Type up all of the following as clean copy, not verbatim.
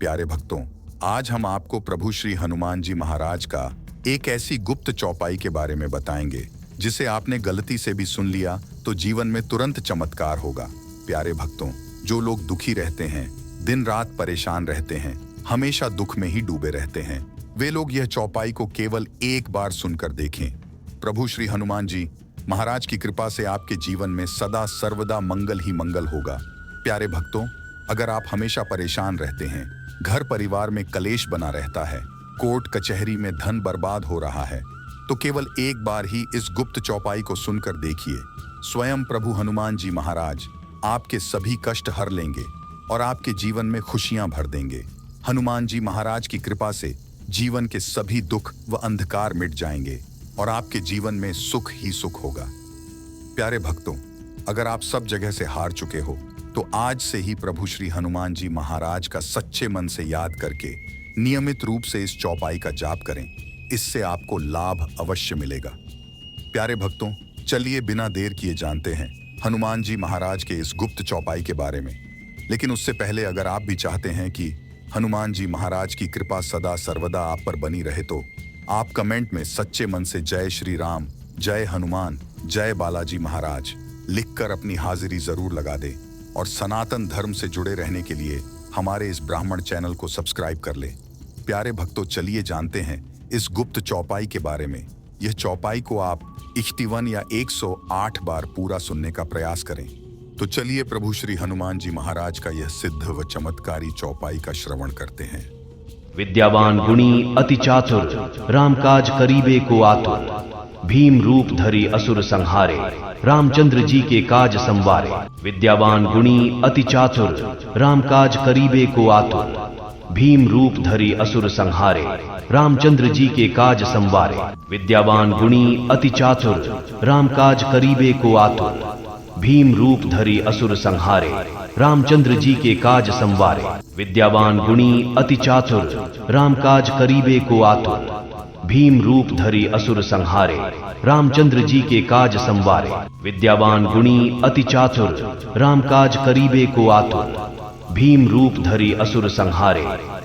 प्यारे भक्तों, आज हम आपको प्रभु श्री हनुमान जी महाराज का एक ऐसी गुप्त चौपाई के बारे में बताएंगे जिसे आपने गलती से भी सुन लिया तो जीवन में तुरंत चमत्कार होगा। प्यारे भक्तों, जो लोग दुखी रहते हैं, दिन रात परेशान रहते हैं, हमेशा दुख में ही डूबे रहते हैं, वे लोग यह चौपाई को केवल एक बार सुनकर देखें। प्रभु श्री हनुमान जी महाराज की कृपा से आपके जीवन में सदा सर्वदा मंगल ही मंगल होगा। प्यारे भक्तों, अगर आप हमेशा परेशान रहते हैं, घर परिवार में कलेश बना रहता है, कोर्ट कचहरी में धन बर्बाद हो रहा है, तो केवल एक बार ही इस गुप्त चौपाई को सुनकर देखिए। स्वयं प्रभु हनुमान जी महाराज आपके सभी कष्ट हर लेंगे और आपके जीवन में खुशियां भर देंगे। हनुमान जी महाराज की कृपा से जीवन के सभी दुख व अंधकार मिट जाएंगे और आपके जीवन में सुख ही सुख होगा। प्यारे भक्तों, अगर आप सब जगह से हार चुके हो तो आज से ही प्रभु श्री हनुमान जी महाराज का सच्चे मन से याद करके नियमित रूप से इस चौपाई का जाप करें। इससे आपको लाभ अवश्य मिलेगा। प्यारे भक्तों, चलिए बिना देर किए जानते हैं हनुमान जी महाराज के इस गुप्त चौपाई के बारे में। लेकिन उससे पहले अगर आप भी चाहते हैं कि हनुमान जी महाराज की कृपा सदा सर्वदा आप पर बनी रहे तो आप कमेंट में सच्चे मन से जय श्री राम, जय हनुमान, जय बालाजी महाराज लिखकर अपनी हाजिरी जरूर लगा दें और सनातन धर्म से जुड़े रहने के लिए हमारे इस ब्राह्मण चैनल को सब्सक्राइब कर लें। प्यारे भक्तों, चलिए जानते हैं इस गुप्त चौपाई के बारे में। यह चौपाई को आप 51 या 108 बार पूरा सुनने का प्रयास करें। तो चलिए प्रभु श्री हनुमान जी महाराज का यह सिद्ध व चमत्कारी चौपाई का श्रवण करते हैं। विद्यावान गुणी अति चातुर, राम काज करीबे को आतुर, भीम रूप धरि असुर संहारे, रामचंद्र जी के काज संवारे। विद्यावान गुणी अति चातुर, राम काज करीबे को आतुर, भीम रूप धरि असुर संहारे, रामचंद्र जी के काज संवारे। विद्यावान गुणी अति चातुर, राम काज करीबे को आतुर, भीम रूप धरि असुर संहारे, रामचंद्र जी के काज संवारे। विद्यावान गुणी अति चातुर, राम काज करीबे को आतुर, भीम रूप धरि असुर संहारे, रामचंद्र जी के काज संवारे। विद्यावान गुणी अति चातुर, राम काज करीबे को आतुर, भीम रूप धरि असुर संहारे,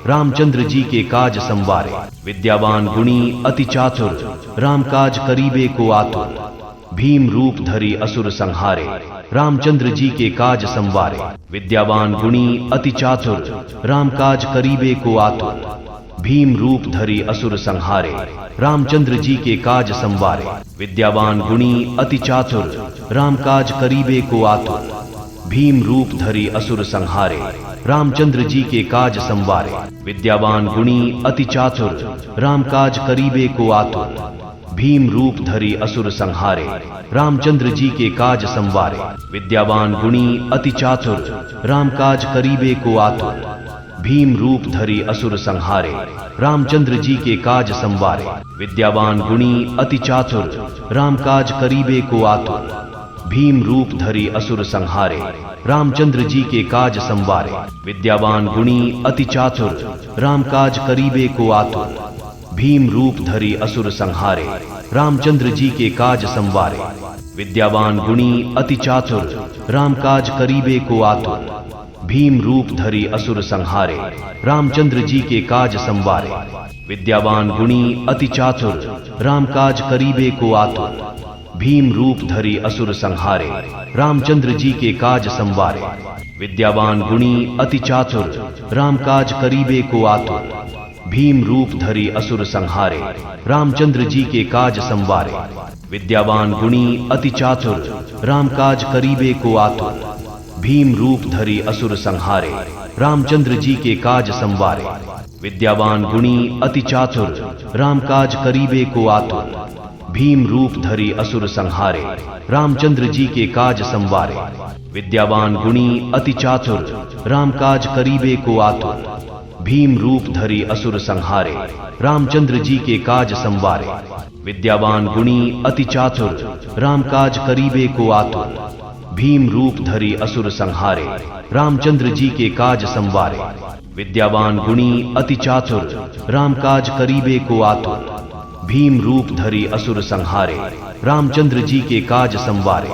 रामचंद्र जी के काज संवारे। विद्यावान गुणी अति चातुर, राम काज करीबे को आतुर, भीम रूप धरि असुर संहारे, रामचंद्र जी के काज संवारे। विद्यावान गुणी अति चातुर, राम काज करीबे को आतुर, भीम रूप धरि असुर संहारे, रामचंद्र जी के काज संवारे। विद्यावान गुणी अति चातुर, राम काज करीबे को आतुर, भीम रूप धरि असुर संहारे, रामचंद्र जी के काज संवारे। विद्यावान गुणी अति चातुर, राम काज करीबे को आतुर, भीम रूप धरि असुर संहारे, रामचंद्र जी के काज संवारे। विद्यावान गुणी अति चातुर, राम काज करीबे को आतुर, भीम रूप धरि असुर संहारे, रामचंद्र जी के काज संवारे। विद्यावान गुणी अति चातुर, राम काज करीबे को आतुर, भीम रूप धरि असुर संहारे, रामचंद्र जी के काज संवारे। विद्यावान गुणी अति चातुर, राम काज करीबे को आतुर, भीम रूप धरि असुर संहारे, रामचंद्र जी के काज संवारे। विद्यावान गुणी अति चातुर, राम काज करीबे को आतुर, भीम रूप धरि असुर संहारे, रामचंद्र जी के काज संवारे। विद्यावान गुणी अति चातुर, राम काज करीबे को आतुर, भीम रूप धरि असुर संहारे, रामचंद्र जी के काज संवारे। विद्यावान गुणी अति चातुर, राम काज करीबे को आतुर, भीम रूप धरि असुर संहारे, रामचंद्र जी के काज संवारे। विद्यावान गुणी अति चातुर, राम काज करीबे को आतुर, भीम रूप धरि असुर संहारे, रामचंद्र जी के काज संवारे। विद्यावान गुणी अति चातुर, राम काज करीबे को आतुर, भीम रूप धरि असुर संहारे, रामचंद्र जी के काज संवारे। विद्यावान गुणी अति चातुर, राम काज करीबे को आतुर, भीम रूप धरि असुर संहारे, रामचंद्र जी के काज संवारे। विद्यावान गुणी अति चातुर, राम काज करीबे को आतुर, भीम रूप धरि असुर संहारे, रामचंद्र जी के काज संवारे। विद्यावान गुणी अति चातुर, राम काज करीबे को आतुर, भीम रूप धरि असुर संहारे, रामचंद्र जी के काज संवारे।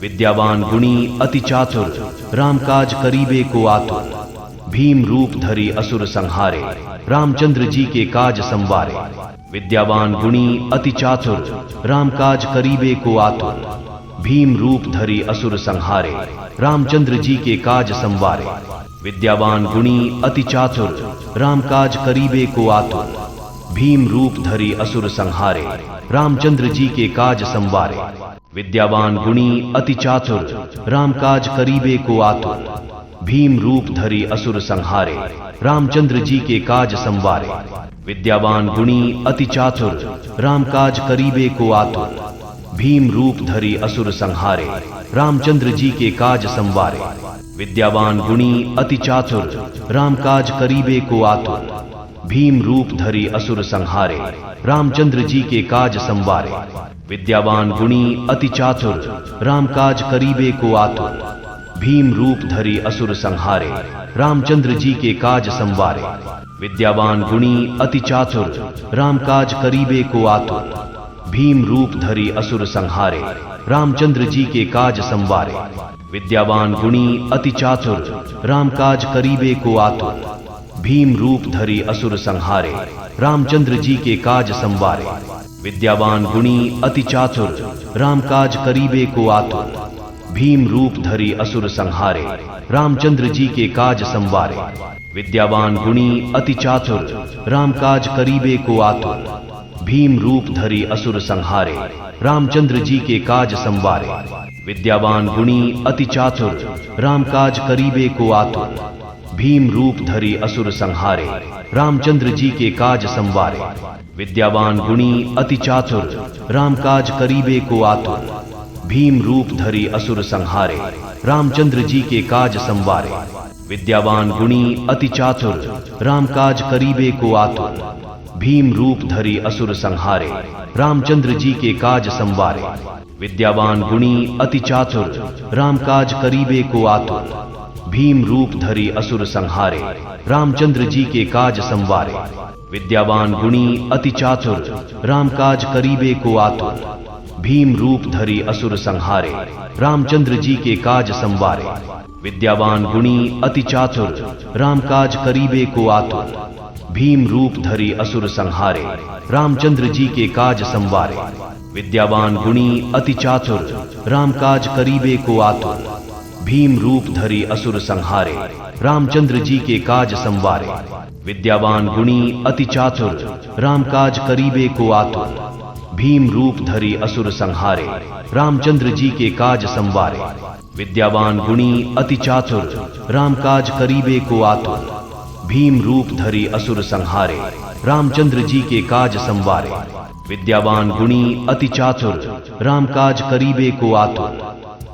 विद्यावान गुणी अति चातुर, राम काज करीबे को आतुर, भीम रूप धरी असुर संहारे, रामचंद्र जी के काज संवारे। विद्यावान गुणी अति चातुर, राम काज करीबे को आतुर। भीम रूप धरी असुर संहारे, रामचंद्र जी के काज संवारे। विद्यावान गुणी अति चातुर, राम काज करीबे को आतुर। भीम रूप धरी असुर संहारे, रामचंद्र जी के काज संवारे। विद्यावान गुणी अति चातुर, राम काज करीबे को आतुर। भीम रूप धरी असुर संहारे, रामचंद्र जी के काज संवारे। विद्यावान गुणी अति चातुर, राम काज करीबे को आतुर। भीम रूप धरी असुर संहारे, रामचंद्र जी के काज संवारे। विद्यावान गुणी अति चातुर, राम काज करीबे को आतुर। भीम रूप धरी असुर संहारे, रामचंद्र जी के काज संवारे। विद्यावान गुणी अति चातुर, राम काज करीबे को आतुर। भीम रूप धरी असुर संहारे, रामचंद्र जी के काज संवारे। विद्यावान गुणी अति चातुर, राम काज करीबे को आतुर। भीम रूप धरी असुर संहारे, रामचंद्र जी के काज संवारे। विद्यावान गुणी अति चातुर, राम काज करीबे को आतुर। भीम रूप धरी असुर संहारे, रामचंद्र जी के काज संवारे। विद्यावान गुणी अति चातुर, राम काज करीबे को आतुर। भीम रूप धरी असुर संहारे, रामचंद्र जी के काज संवारे। विद्यावान गुणी अति चातुर, राम काज करीबे को आतुर। भीम रूप धरी असुर संहारे, रामचंद्र जी के काज संवारे। विद्यावान गुणी अति चातुर, राम काज करीबे को आतुर। भीम रूप धरी असुर संहारे, रामचंद्र जी के काज संवारे। विद्यावान गुणी अति चातुर, राम काज करीबे को आतुर। भीम रूप धरी असुर संहारे, रामचंद्र जी के काज संवारे। विद्यावान गुणी अति चातुर, राम काज करीबे को आतुर। भीम रूप धरी असुर संहारे, रामचंद्र जी के काज संवारे। विद्यावान गुणी अति चातुर, राम काज करीबे को आतुर। भीम रूप धरी असुर संहारे, रामचंद्र जी के काज संवारे। विद्यावान गुणी अति चातुर, राम काज करीबे को आतुर। भीम रूप धरी असुर संहारे, रामचंद्र जी के काज संवारे। विद्यावान गुणी अति चातुर, राम काज करीबे को आतुर। भीम रूप धरी असुर संहारे, रामचंद्र जी के काज संवारे। विद्यावान गुणी अति चातुर, राम काज करीबे को आतुर। भीम रूप धरी असुर संहारे, रामचंद्र जी के काज संवारे। विद्यावान गुणी अति चातुर, राम काज करीबे को आतुर। भीम रूप धरी असुर संहारे, रामचंद्र जी के काज संवारे। विद्यावान गुणी अति चातुर, राम काज करीबे को आतुर। भीम रूप धरी असुर संहारे, रामचंद्र जी के काज संवारे। विद्यावान गुणी अति चातुर, राम काज करीबे को आतुर।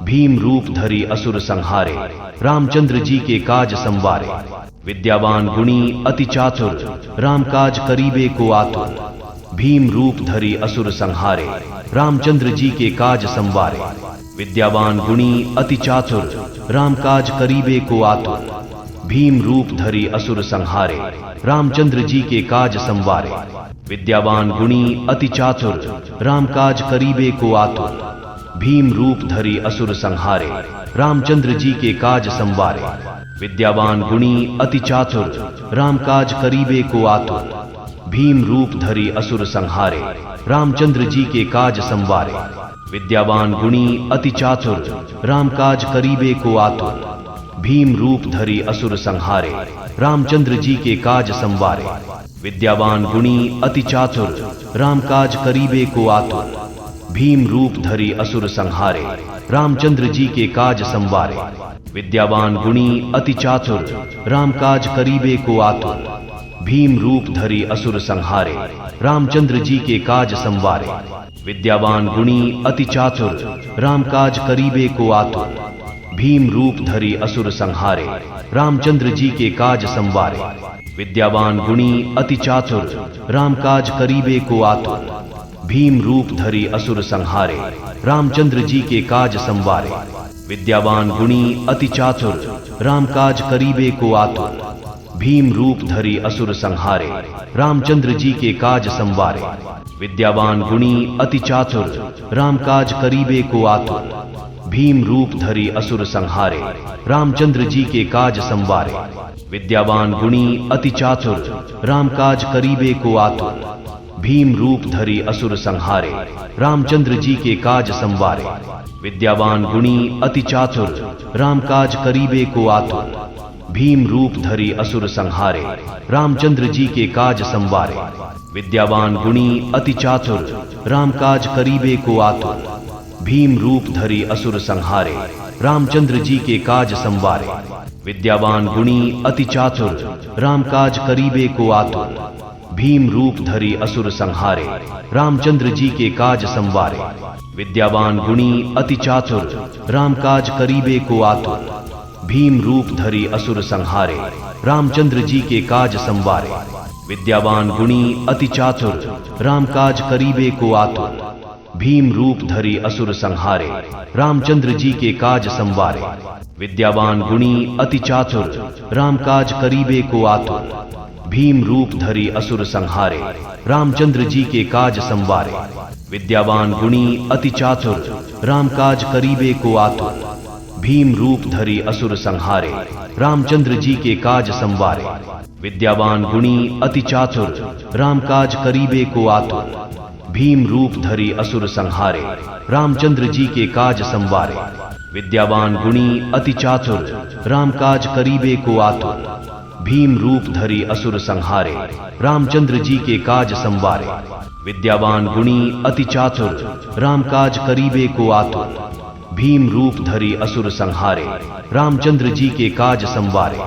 भीम रूप धरी असुर संहारे, रामचंद्र जी के काज संवारे। विद्यावान गुणी अति चातुर, राम काज करीबे को आतुर। भीम रूप धरी असुर संहारे, रामचंद्र जी के काज संवारे। विद्यावान गुणी अति चातुर, राम काज करीबे को आतुर। भीम रूप धरी असुर संहारे, रामचंद्र जी के काज संवारे। विद्यावान गुणी अति चातुर, राम काज करीबे को आतुर। भीम रूप धरी असुर संहारे, रामचंद्र जी के काज संवारे। विद्यावान गुणी अति चातुर, राम काज करीबे को आतुर। भीम रूप धरी असुर संहारे, रामचंद्र जी के काज संवारे। विद्यावान गुणी अति चातुर, राम काज करीबे को आतुर। भीम रूप धरी असुर संहारे, रामचंद्र जी के काज संवारे। विद्यावान गुणी अति चातुर, राम काज करीबे को आतुर। भीम रूप धरी असुर संहारे, रामचंद्र जी के काज संवारे। विद्यावान गुणी अति चातुर, राम काज करीबे को आतुर। भीम रूप धरी असुर संहारे, रामचंद्र जी के काज संवारे। विद्यावान गुणी अति चातुर, राम काज करीबे को आतुर। भीम रूप धरी असुर संहारे, रामचंद्र जी के काज संवारे। विद्यावान गुणी अति चातुर, राम काज करीबे को आतुर। भीम रूप धरी असुर संहारे, रामचंद्र जी के काज संवारे। विद्यावान गुणी अति चातुर, राम काज करीबे को आतुर। भीम रूप धरी असुर संहारे, रामचंद्र जी के काज संवारे। विद्यावान गुणी अति चातुर, राम काज करीबे को आतुर। भीम रूप धरि असुर संहारे, रामचंद्र जी के काज संवारे। विद्यावान गुणी अति चातुर, राम काज करीबे को आतुर। भीम रूप धरि असुर संहारे, रामचंद्र जी के काज संवारे। विद्यावान गुणी अति चातुर, राम काज करीबे को आतुर। भीम रूप धरि असुर संहारे, रामचंद्र जी के काज संवारे। विद्यावान गुणी अति चातुर, राम काज करीबे को आतुर। भीम रूप धरि असुर संहारे, रामचंद्र जी के काज संवारे। विद्यावान गुणी अति चातुर, राम काज करीबे को आतुर। भीम रूप धरि असुर संहारे, रामचंद्र जी के काज संवारे। विद्यावान गुणी अति चातुर, राम काज करीबे को आतुर। भीम रूप धरि असुर संहारे, रामचंद्र जी के काज संवारे। विद्यावान गुणी अति चातुर, राम काज करीबे को आतुर। भीम रूप धरि असुर संहारे, रामचंद्र जी के काज संवारे। विद्यावान गुणी अति चातुर, राम काज करीबे को आतुर। भीम रूप धरि असुर संहारे, रामचंद्र जी के काज संवारे। विद्यावान गुणी अति चातुर, राम काज करीबे को आतुर। भीम रूप धरि असुर संहारे, रामचंद्र जी के काज संवारे। विद्यावान गुणी अति चातुर, राम काज करीबे को आतुर। भीम रूप धरि असुर संहारे, रामचंद्र जी के काज संवारे। विद्यावान गुणी अति चातुर, राम काज करीबे को आतुर। भीम रूप धरि असुर संहारे, रामचंद्र जी के काज संवारे। विद्यावान गुणी अति चातुर, राम काज करीबे को आतुर। भीम रूप धरि असुर संहारे, रामचंद्र जी के काज संवारे।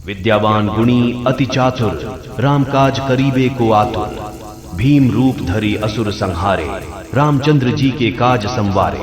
विद्यावान गुणी अति चातुर, राम काज करीबे को आतुर। भीम रूप धरि असुर संहारे, रामचंद्र जी के काज संवारे।